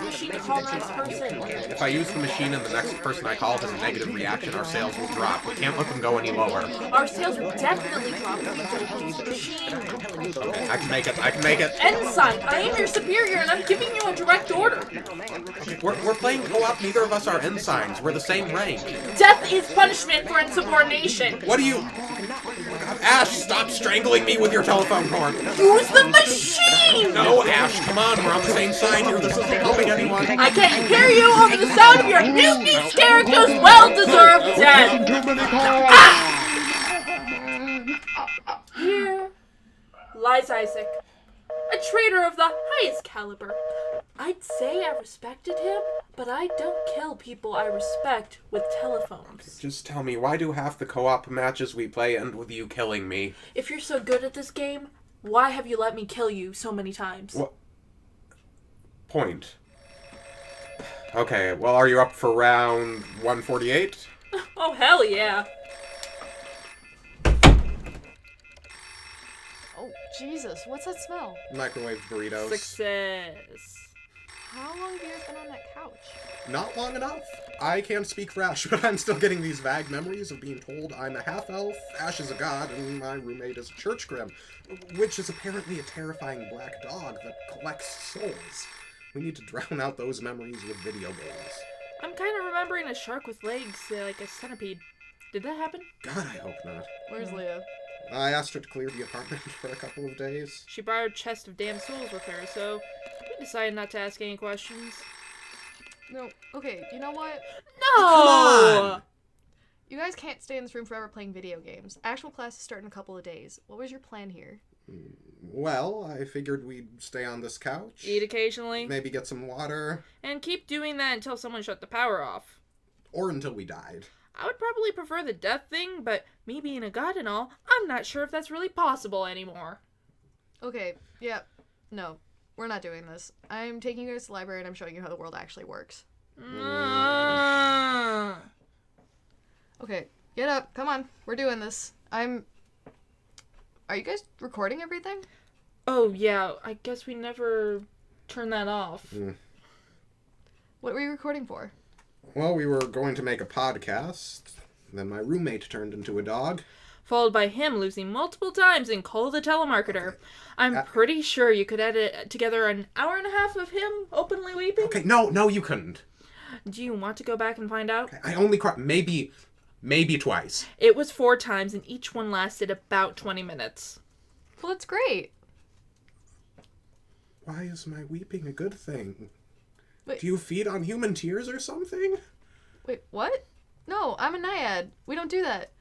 machine to call the next person. If I use the machine and the next person I call has a negative reaction, our sales will drop. We can't let them go any lower. Our sales will definitely drop if we don't use the machine. Okay, I can make it. Ensign, I am your superior and I'm giving you a direct order. Okay, we're playing co-op. Neither of us are ensigns. We're the same rank. Death is punishment for insubordination. What do you... Oh God, Ash, stop strangling me with your telephone cord. Use the machine! No, Ash, come on. We're on the same side here. This isn't helping anyone. I can't hear you over the sound of your mutinous character's well-deserved death. Here lies Isaac, a traitor of the highest caliber. I'd say I respected him, but I don't kill people I respect with telephones. Just tell me, why do half the co-op matches we play end with you killing me? If you're so good at this game, why have you let me kill you so many times? What? Point. Okay, well, are you up for round 148? Oh, hell yeah. Oh, Jesus, what's that smell? Microwave burritos. Success. How long have you guys been on that couch? Not long enough. I can't speak for Ash, but I'm still getting these vague memories of being told I'm a half-elf, Ash is a god, and my roommate is a church grim, which is apparently a terrifying black dog that collects souls. We need to drown out those memories with video games. I'm kind of remembering a shark with legs, like a centipede. Did that happen? God, I hope not. Where's Leah? I asked her to clear the apartment for a couple of days. She borrowed a chest of damn souls with her, so we decided not to ask any questions. No, okay, you know what? No! Come on! You guys can't stay in this room forever playing video games. Actual classes start in a couple of days. What was your plan here? Well, I figured we'd stay on this couch. Eat occasionally. Maybe get some water. And keep doing that until someone shut the power off. Or until we died. I would probably prefer the death thing, but me being a god and all, I'm not sure if that's really possible anymore. Okay, yeah, no, we're not doing this. I'm taking you guys to the library and I'm showing you how the world actually works. Okay, get up, come on, we're doing this. Are you guys recording everything? Oh, yeah, I guess we never turned that off. What were you recording for? Well, we were going to make a podcast. Then my roommate turned into a dog. Followed by him losing multiple times in Cole the Telemarketer. Okay. I'm pretty sure you could edit together an hour and a half of him openly weeping. Okay, no, you couldn't. Do you want to go back and find out? Okay, I only cried maybe twice. It was 4 times, and each one lasted about 20 minutes. Well, that's great. Why is my weeping a good thing? Wait. Do you feed on human tears or something? Wait, what? No, I'm a naiad. We don't do that.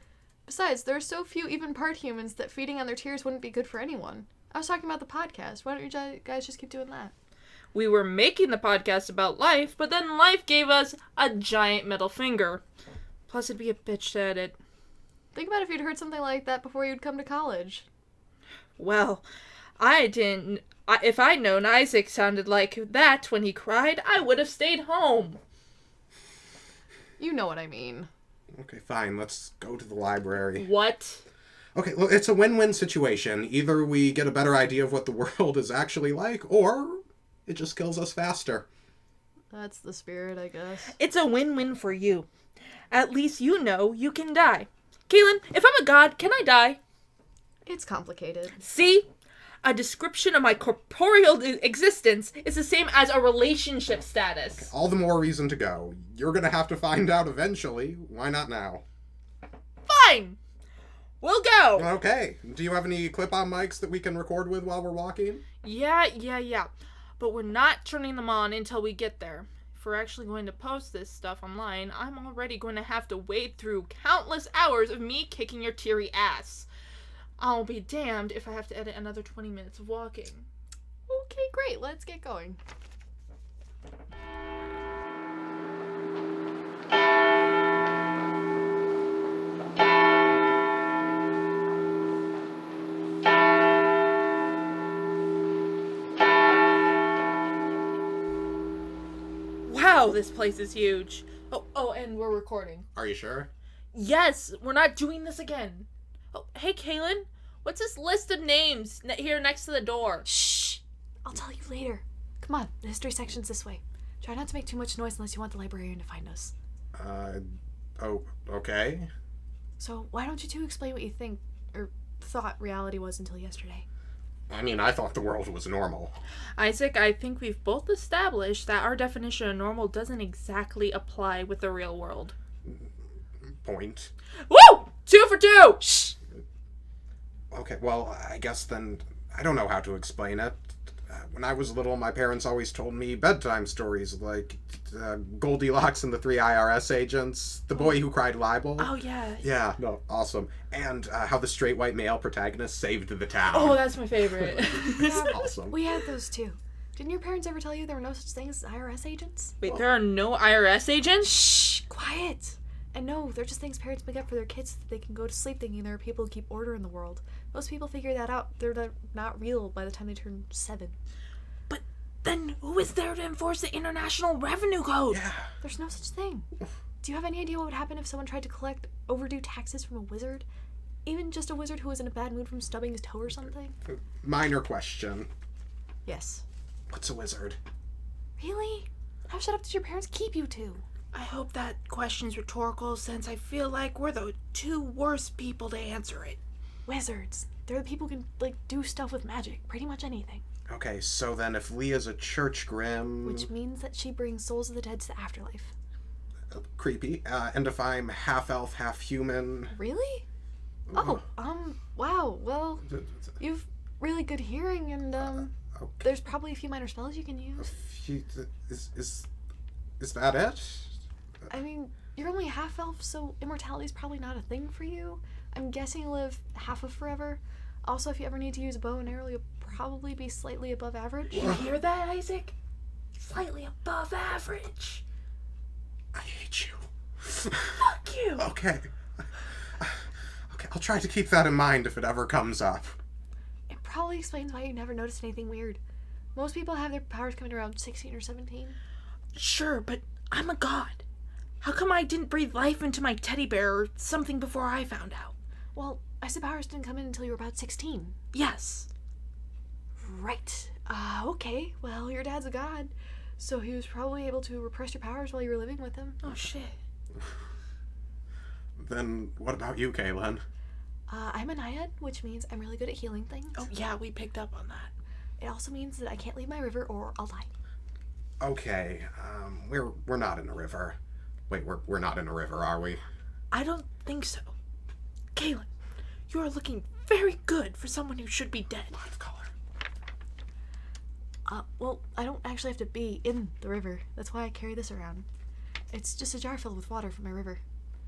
Besides, there are so few even part humans that feeding on their tears wouldn't be good for anyone. I was talking about the podcast. Why don't you guys just keep doing that? We were making the podcast about life, but then life gave us a giant middle finger. Plus, it'd be a bitch to edit. Think about if you'd heard something like that before you'd come to college. Well, I didn't... If I'd known Isaac sounded like that when he cried, I would have stayed home. You know what I mean. Okay, fine. Let's go to the library. What? Okay, well, it's a win-win situation. Either we get a better idea of what the world is actually like, or it just kills us faster. That's the spirit, I guess. It's a win-win for you. At least you know you can die. Cailin, if I'm a god, can I die? It's complicated. See? A description of my corporeal existence is the same as a relationship status. Okay, all the more reason to go. You're gonna have to find out eventually. Why not now? Fine! We'll go! Okay. Do you have any clip-on mics that we can record with while we're walking? Yeah. But we're not turning them on until we get there. If we're actually going to post this stuff online, I'm already going to have to wade through countless hours of me kicking your teary ass. I'll be damned if I have to edit another 20 minutes of walking. Okay, great. Let's get going. Wow, this place is huge. Oh, and we're recording. Are you sure? Yes, we're not doing this again. Oh, hey, Cailin, what's this list of names here next to the door? Shh! I'll tell you later. Come on, the history section's this way. Try not to make too much noise unless you want the librarian to find us. Oh, okay. So why don't you two explain what you think, or thought reality was until yesterday? I mean, I thought the world was normal. Isaac, I think we've both established that our definition of normal doesn't exactly apply with the real world. Point. Woo! 2 for 2! Shh! Okay, well, I guess then I don't know how to explain it. When I was little, my parents always told me bedtime stories like Goldilocks and the Three IRS Agents, The Boy Who Cried Libel. Oh, yeah. Yeah, no, awesome. And how the straight white male protagonist saved the town. Oh, that's my favorite. Yeah, awesome. We had those too. Didn't your parents ever tell you there were no such things as IRS agents? Wait, there are no IRS agents? Shh! Quiet! And no, they're just things parents make up for their kids so that they can go to sleep thinking there are people who keep order in the world. Most people figure that out. They're not real by the time they turn 7. But then who is there to enforce the International Revenue Code? Yeah. There's no such thing. Do you have any idea what would happen if someone tried to collect overdue taxes from a wizard? Even just a wizard who was in a bad mood from stubbing his toe or something? Minor question. Yes. What's a wizard? Really? How shut up did your parents keep you to? I hope that question's rhetorical since I feel like we're the 2 worst people to answer it. Wizards. They're the people who can, do stuff with magic. Pretty much anything. Okay, so then if Leah's a church grim... Which means that she brings souls of the dead to the afterlife. Creepy. And if I'm half elf, half human... Really? Oh, wow. Well, you've really good hearing and, Okay. there's probably a few minor spells you can use. Is that it? I mean, you're only half elf, so immortality's probably not a thing for you. I'm guessing you'll live half of forever. Also, if you ever need to use a bow and arrow, you'll probably be slightly above average. You hear that, Isaac? Slightly above average. I hate you. Fuck you! Okay. Okay, I'll try to keep that in mind if it ever comes up. It probably explains why you never noticed anything weird. Most people have their powers coming around 16 or 17. Sure, but I'm a god. How come I didn't breathe life into my teddy bear or something before I found out? Well, I said powers didn't come in until you were about 16. Yes. Right. Okay. Well, your dad's a god, so he was probably able to repress your powers while you were living with him. Oh, shit. Then what about you, Cailin? I'm a naiad, which means I'm really good at healing things. Oh, yeah, we picked up on that. It also means that I can't leave my river or I'll die. Okay, we're not in a river. Wait, we're not in a river, are we? I don't think so. Cailin, you are looking very good for someone who should be dead. A lot of color. Well, I don't actually have to be in the river. That's why I carry this around. It's just a jar filled with water from my river.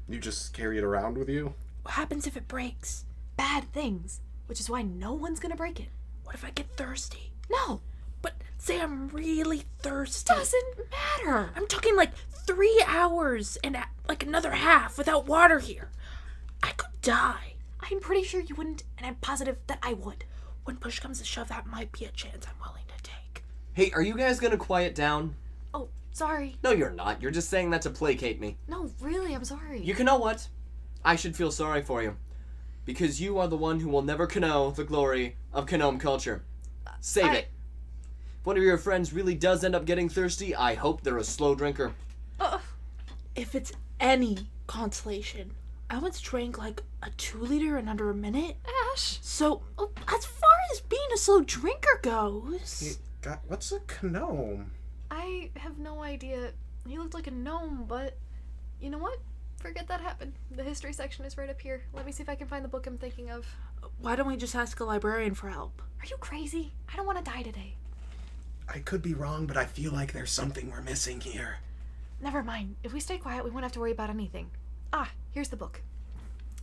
You just carry it around with you? What happens if it breaks? Bad things, which is why no one's gonna break it. What if I get thirsty? No! But say I'm really thirsty. Doesn't matter! I'm talking like 3 hours and like another half without water here. I could die. I'm pretty sure you wouldn't, and I'm positive that I would. When push comes to shove, that might be a chance I'm willing to take. Hey, are you guys gonna quiet down? Oh, sorry. No, you're not. You're just saying that to placate me. No, really, I'm sorry. You know what? I should feel sorry for you. Because you are the one who will never know the glory of Gnome culture. Save it. If one of your friends really does end up getting thirsty, I hope they're a slow drinker. If it's any consolation, I once drank like a 2-liter in under a minute. Ash! So, as far as being a slow drinker goes... What's a gnome? I have no idea. He looked like a gnome, but you know what? Forget that happened. The history section is right up here. Let me see if I can find the book I'm thinking of. Why don't we just ask a librarian for help? Are you crazy? I don't want to die today. I could be wrong, but I feel like there's something we're missing here. Never mind. If we stay quiet, we won't have to worry about anything. Here's the book.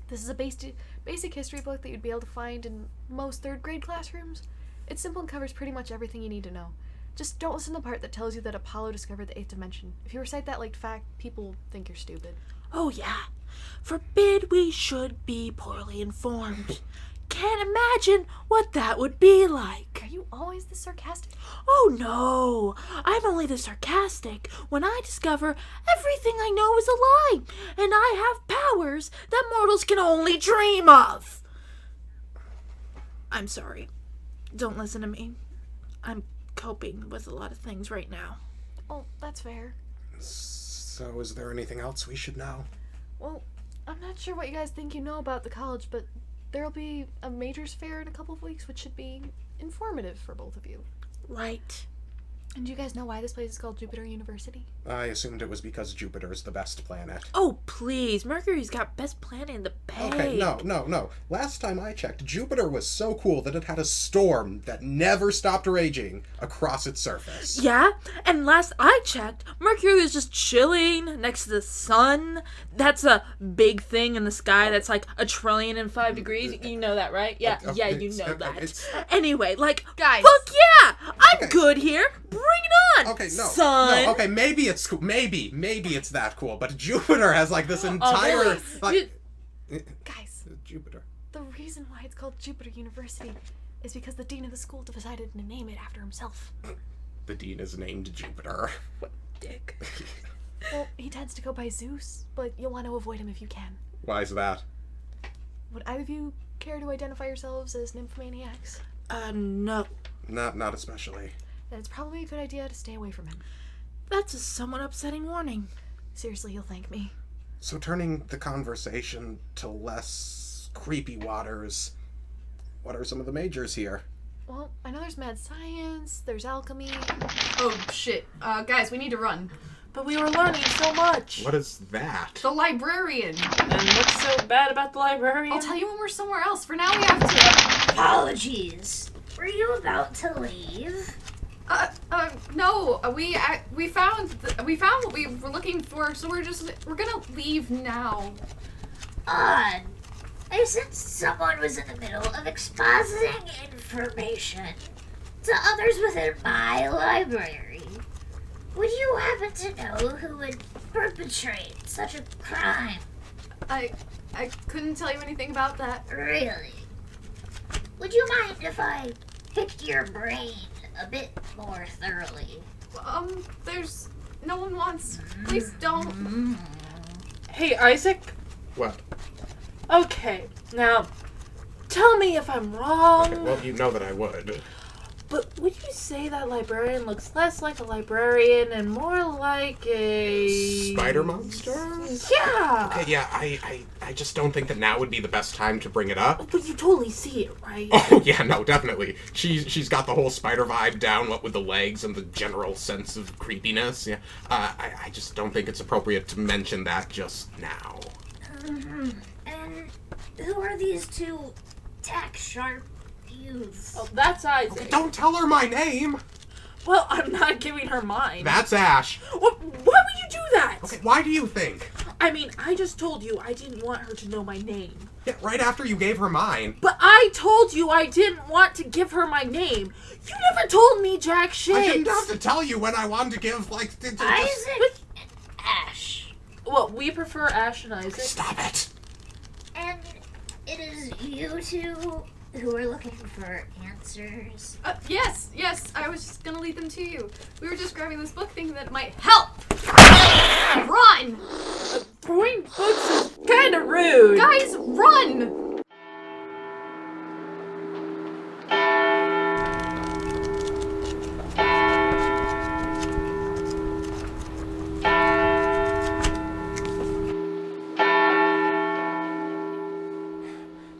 This is a basic history book that you'd be able to find in most 3rd grade classrooms. It's simple and covers pretty much everything you need to know. Just don't listen to the part that tells you that Apollo discovered the 8th dimension. If you recite that like fact, people think you're stupid. Oh yeah. Forbid we should be poorly informed. Can't imagine what that would be like. Are you always this sarcastic? Oh no, I'm only this sarcastic when I discover everything I know is a lie, and I have powers that mortals can only dream of. I'm sorry. Don't listen to me. I'm coping with a lot of things right now. Oh, that's fair. So is there anything else we should know? Well, I'm not sure what you guys think you know about the college, but there'll be a majors fair in a couple of weeks, which should be informative for both of you. Right. And do you guys know why this place is called Jupiter University? I assumed it was because Jupiter's the best planet. Oh, please. Mercury's got best planet in the bag. Okay, no. Last time I checked, Jupiter was so cool that it had a storm that never stopped raging across its surface. Yeah, and last I checked, Mercury was just chilling next to the sun. That's a big thing in the sky that's like 1,005,000,000 degrees. You know that, right? Yeah, you know that. Anyway, like, guys. Fuck yeah! I'm Okay. good here. Bring it on, Okay, son. no, okay, maybe it's cool. Maybe it's that cool. But Jupiter has like this entire really? like Guys, Jupiter. the reason why it's called Jupiter University is because the dean of the school decided to name it after himself. The dean is named Jupiter. Dick. Well, he tends to go by Zeus, but you'll want to avoid him if you can. Why is that? Would either of you care to identify yourselves as nymphomaniacs? No. Not especially. Then it's probably a good idea to stay away from him. That's a somewhat upsetting warning. Seriously, you'll thank me. So turning the conversation to less creepy waters, what are some of the majors here? Well, I know there's mad science, there's alchemy. Oh, shit. Guys, we need to run. But we were learning so much. What is that? The librarian. And what's so bad about the librarian? I'll tell you when we're somewhere else. For now, we have to... Apologies. Were you about to leave? No. We found what we were looking for, so we're gonna leave now. Odd. I sensed someone was in the middle of expositing information to others within my library. Would you happen to know who would perpetrate such a crime? I couldn't tell you anything about that. Really? Would you mind if I picked your brain a bit more thoroughly? There's... No one wants... Please don't. Hey, Isaac. What? Okay, now, tell me if I'm wrong. Okay, well, you know that I would. But would you say that librarian looks less like a librarian and more like a... Spider monster? Yeah! Okay, yeah, I just don't think that now would be the best time to bring it up. But you totally see it, right? Oh, yeah, no, definitely. She's got the whole spider vibe down, what with the legs and the general sense of creepiness. Yeah, I just don't think it's appropriate to mention that just now. And who are these two tack-sharp youths? Oh, that's Isaac. Okay, don't tell her my name! Well, I'm not giving her mine. That's Ash. Why would you do that? Okay, why do you think? I mean, I just told you I didn't want her to know my name. Yeah, right after you gave her mine. But I told you I didn't want to give her my name. You never told me jack shit. I didn't have to tell you when I wanted to give, like, Isaac and Ash. Well, we prefer Ash and Isaac. Stop it! And it is you two who are looking for answers. Yes, I was just gonna lead them to you. We were just grabbing this book thinking that it might help. Run! Throwing books is kind of rude. Guys, run!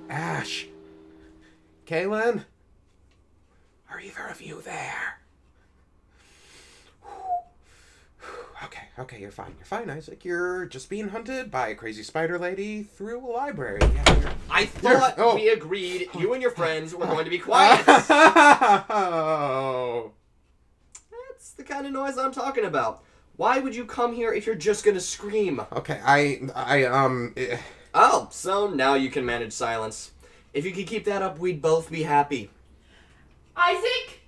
Ash. Cailin? Are either of you there? Okay, you're fine, Isaac. You're just being hunted by a crazy spider lady through a library. Yeah, I thought Oh. we agreed you and your friends were going to be quiet. Oh. That's the kind of noise I'm talking about. Why would you come here if you're just gonna scream? Okay, Oh, so now you can manage silence. If you could keep that up, we'd both be happy. Isaac?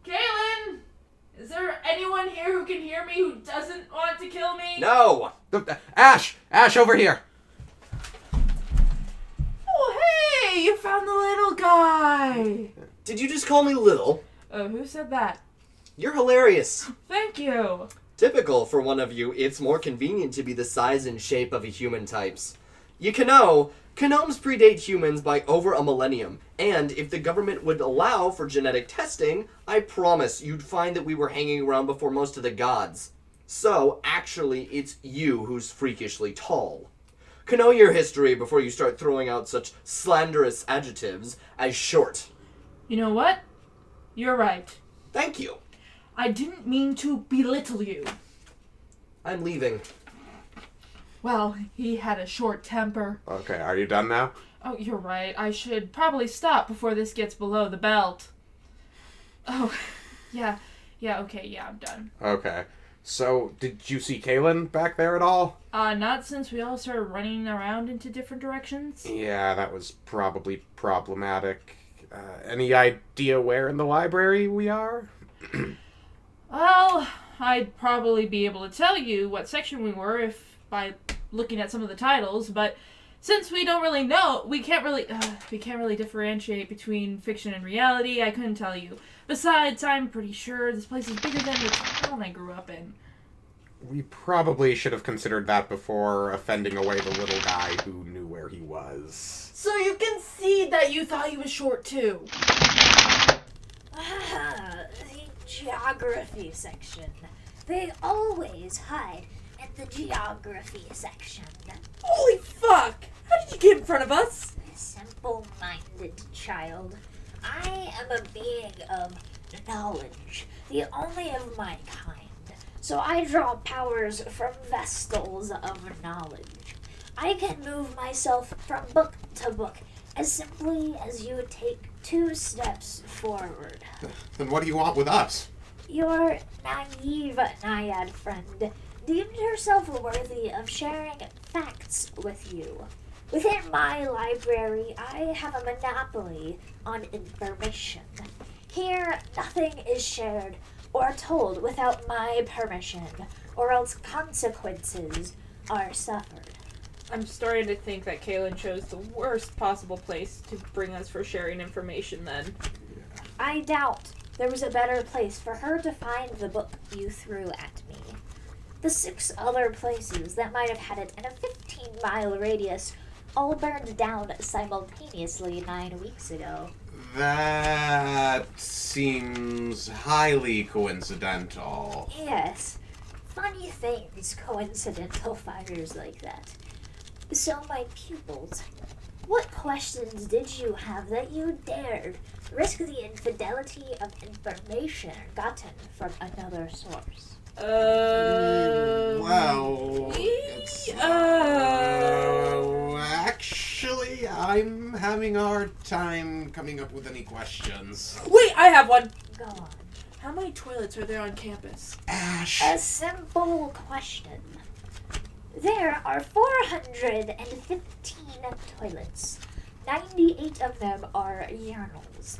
Cailin? Is there anyone here who can hear me who doesn't want to kill me? No! Ash, over here. Oh, hey! You found the little guy. Did you just call me little? Who said that? You're hilarious. Thank you. Typical for one of you, it's more convenient to be the size and shape of a human types. You can know, gnomes predate humans by over a millennium, and if the government would allow for genetic testing, I promise you'd find that we were hanging around before most of the gods. So, actually, it's you who's freakishly tall. Know your history before you start throwing out such slanderous adjectives as short. You know what? You're right. Thank you. I didn't mean to belittle you. I'm leaving. Well, he had a short temper. Okay, are you done now? Oh, you're right. I should probably stop before this gets below the belt. Oh, yeah, okay, yeah, I'm done. Okay. So, did you see Cailin back there at all? Not since we all started running around into different directions. Yeah, that was probably problematic. Any idea where in the library we are? Well, I'd probably be able to tell you what section we were if by looking at some of the titles, but since we don't really know, we can't really differentiate between fiction and reality. I couldn't tell you. Besides, I'm pretty sure this place is bigger than the town I grew up in. We probably should have considered that before offending away the little guy who knew where he was. So you can see that you thought he was short too. The geography section. They always hide in the geography section. Holy fuck! How did you get in front of us? Simple-minded child. I am a being of knowledge, the only of my kind. So I draw powers from vestals of knowledge. I can move myself from book to book as simply as you would take 2 steps forward. Then what do you want with us? Your naive naiad friend deemed herself worthy of sharing facts with you. Within my library, I have a monopoly on information. Here, nothing is shared or told without my permission, or else consequences are suffered. I'm starting to think that Cailin chose the worst possible place to bring us for sharing information then. I doubt there was a better place for her to find the book you threw at me. The 6 other places that might have had it in a 15-mile radius all burned down simultaneously 9 weeks ago. That seems highly coincidental. Yes, funny things, coincidental fires like that. So, my pupils, what questions did you have that you dared risk the infidelity of information gotten from another source? Well, actually, I'm having a hard time coming up with any questions. Wait, I have one! Go on. How many toilets are there on campus? Ash. A simple question. There are 415 toilets. 98 of them are urinals.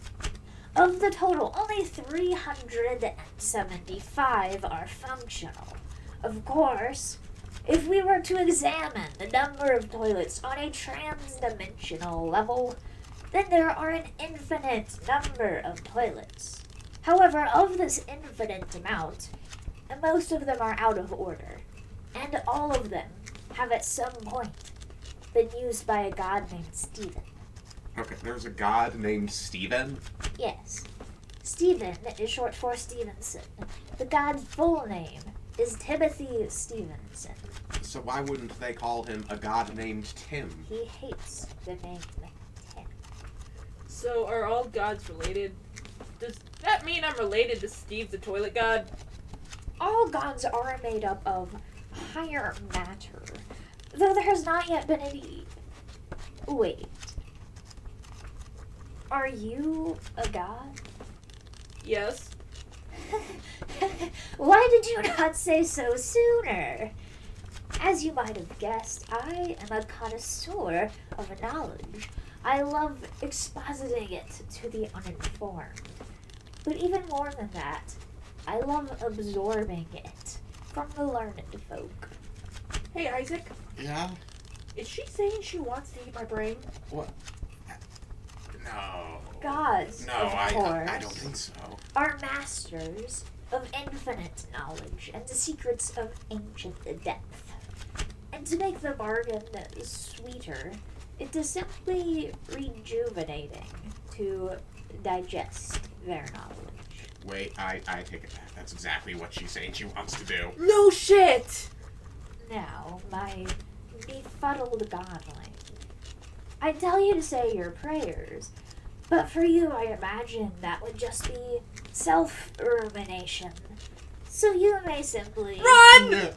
Of the total, only 375 are functional. Of course, if we were to examine the number of toilets on a trans-dimensional level, then there are an infinite number of toilets. However, of this infinite amount, most of them are out of order, and all of them have at some point been used by a god named Stephen. Okay, there's a god named Stephen? Yes. Stephen is short for Stevenson. The god's full name is Timothy Stevenson. So why wouldn't they call him a god named Tim? He hates the name Tim. So are all gods related? Does that mean I'm related to Steve the toilet god? All gods are made up of higher matter, though there has not yet been any... Wait. Are you a god? Yes. Why did you not say so sooner? As you might have guessed, I am a connoisseur of knowledge. I love expositing it to the uninformed. But even more than that, I love absorbing it from the learned folk. Hey, Isaac. Yeah? Is she saying she wants to eat my brain? What? No. Gods, No, of I course, don't think so. are masters of infinite knowledge and the secrets of ancient depth. And to make the bargain sweeter, it is simply rejuvenating to digest their knowledge. Wait, I take it back. That's exactly what she's saying she wants to do. No shit! Now, my befuddled godling, I tell you to say your prayers, but for you I imagine that would just be self-rumination. So you may simply... Run!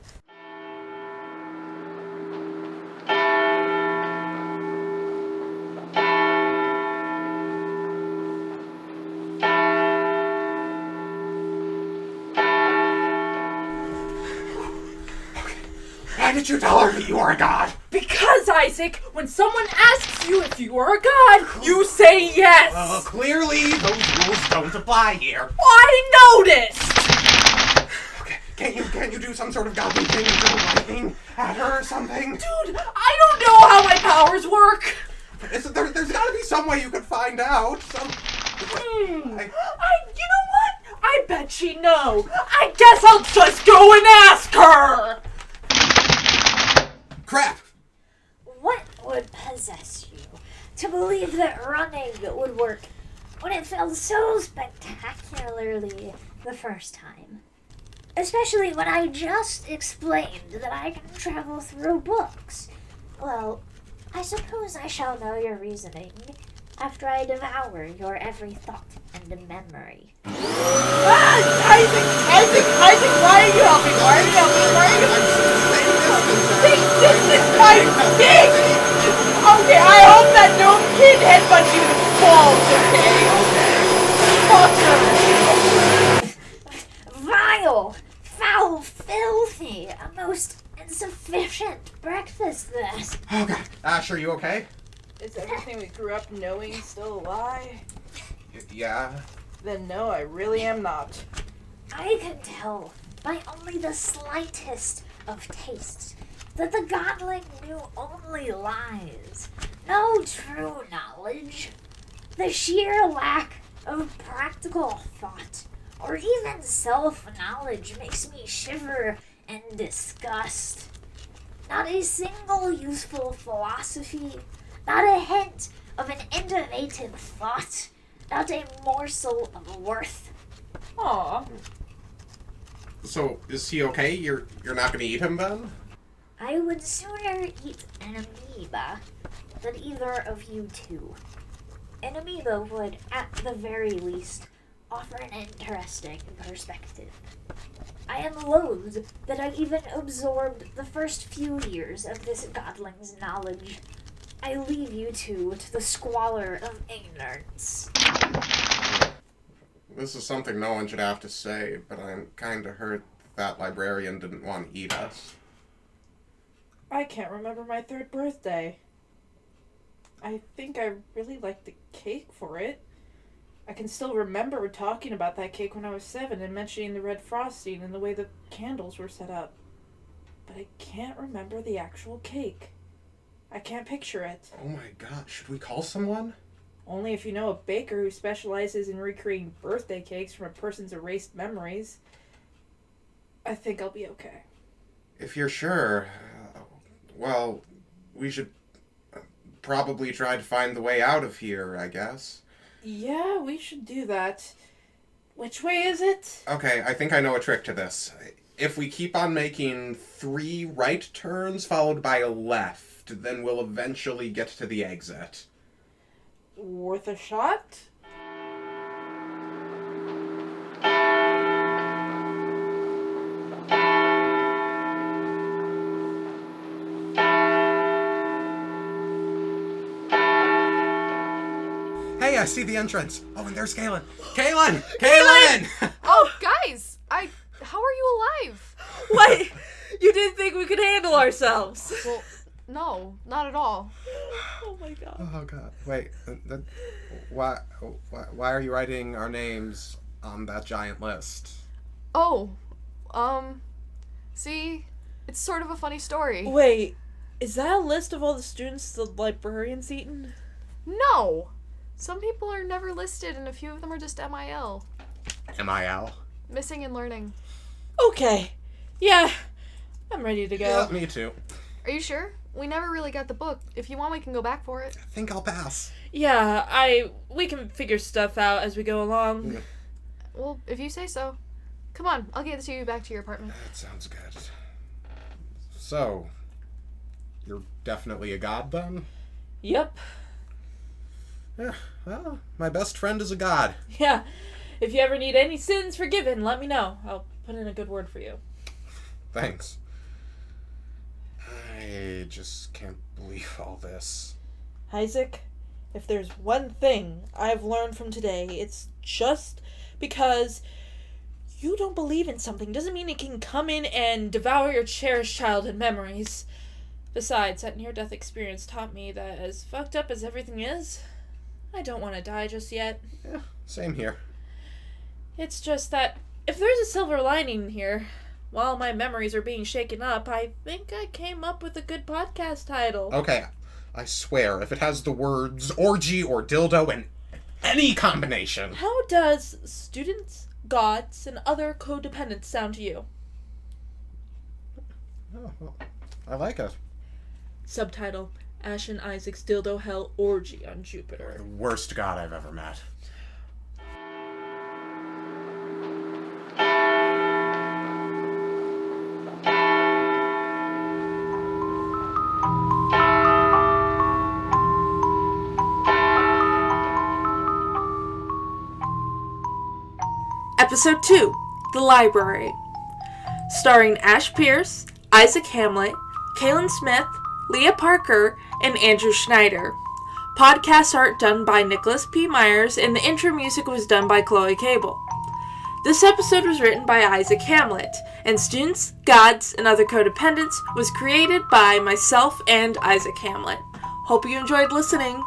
Why did you tell her that you are a god? Because, Isaac, when someone asks you if you are a god, you say yes! Clearly those rules don't apply here. I noticed! Okay, can't you do some sort of godly thing and throw lightning at her or something? Dude, I don't know how my powers work! There's gotta be some way you could find out. You know what? I bet she know. I guess I'll just go and ask her! Crap! What would possess you to believe that running would work when it failed so spectacularly the first time? Especially when I just explained that I can travel through books. Well, I suppose I shall know your reasoning after I devour your every thought and memory. Isaac, why are you helping? Why are you helping? This is my thing! Okay, I hope that no kid headbutts you in the balls, okay? Vile, foul, filthy, a most insufficient breakfast this. Oh god. Ash, are you okay? Is everything we grew up knowing still a lie? Yeah. Then no, I really am not. I can tell by only the slightest of tastes that the godling knew only lies, no true knowledge. The sheer lack of practical thought or even self-knowledge makes me shiver in disgust. Not a single useful philosophy, not a hint of an innovative thought, not a morsel of worth. Aw. So, is he okay? You're not gonna eat him then? I would sooner eat an amoeba than either of you two. An amoeba would, at the very least, offer an interesting perspective. I am loath that I even absorbed the first few years of this godling's knowledge. I leave you two to the squalor of ignorance. This is something no one should have to say, but I'm kinda hurt that librarian didn't want to eat us. I can't remember my 3rd birthday. I think I really liked the cake for it. I can still remember talking about that cake when I was 7 and mentioning the red frosting and the way the candles were set up. But I can't remember the actual cake. I can't picture it. Oh my god, should we call someone? Only if you know a baker who specializes in recreating birthday cakes from a person's erased memories. I think I'll be okay. If you're sure, well, we should probably try to find the way out of here, I guess. Yeah, we should do that. Which way is it? Okay, I think I know a trick to this. If we keep on making 3 right turns followed by a left, then we'll eventually get to the exit. Worth a shot? Hey, I see the entrance. Oh, and there's Cailin. Cailin! Cailin! Oh, guys! How are you alive? What? You didn't think we could handle ourselves? Well, no, not at all. Oh my god. Oh god. Wait. Why are you writing our names on that giant list? Oh, see? It's sort of a funny story. Wait, is that a list of all the students the librarian's eaten? No! Some people are never listed and a few of them are just MIL. MIL? Missing and learning. Okay. Yeah. I'm ready to go. Yeah, me too. Are you sure? We never really got the book. If you want, we can go back for it. I think I'll pass. Yeah, we can figure stuff out as we go along. Yeah. Well, if you say so. Come on, I'll get you back to your apartment. That sounds good. So, you're definitely a god then? Yep. Yeah, well, my best friend is a god. Yeah. If you ever need any sins forgiven, let me know. I'll put in a good word for you. Thanks. I just can't believe all this. Isaac, if there's one thing I've learned from today, it's just because you don't believe in something doesn't mean it can come in and devour your cherished childhood memories. Besides, that near-death experience taught me that as fucked up as everything is, I don't want to die just yet. Yeah, same here. It's just that if there's a silver lining here, while my memories are being shaken up, I think I came up with a good podcast title. Okay, I swear, if it has the words orgy or dildo in any combination. How does students, gods, and other codependents sound to you? Oh, well, I like it. Subtitle, Ash and Isaac's Dildo Hell Orgy on You're Jupiter. the worst god I've ever met. Episode 2, The Library. Starring Ash Pierce, Isaac Hamlet, Cailin Smith, Leah Parker, and Andrew Schneider. Podcast art done by Nicholas P. Myers, and the intro music was done by Chloe Cable. This episode was written by Isaac Hamlet, and Students, Gods, and Other Codependents was created by myself and Isaac Hamlet. Hope you enjoyed listening.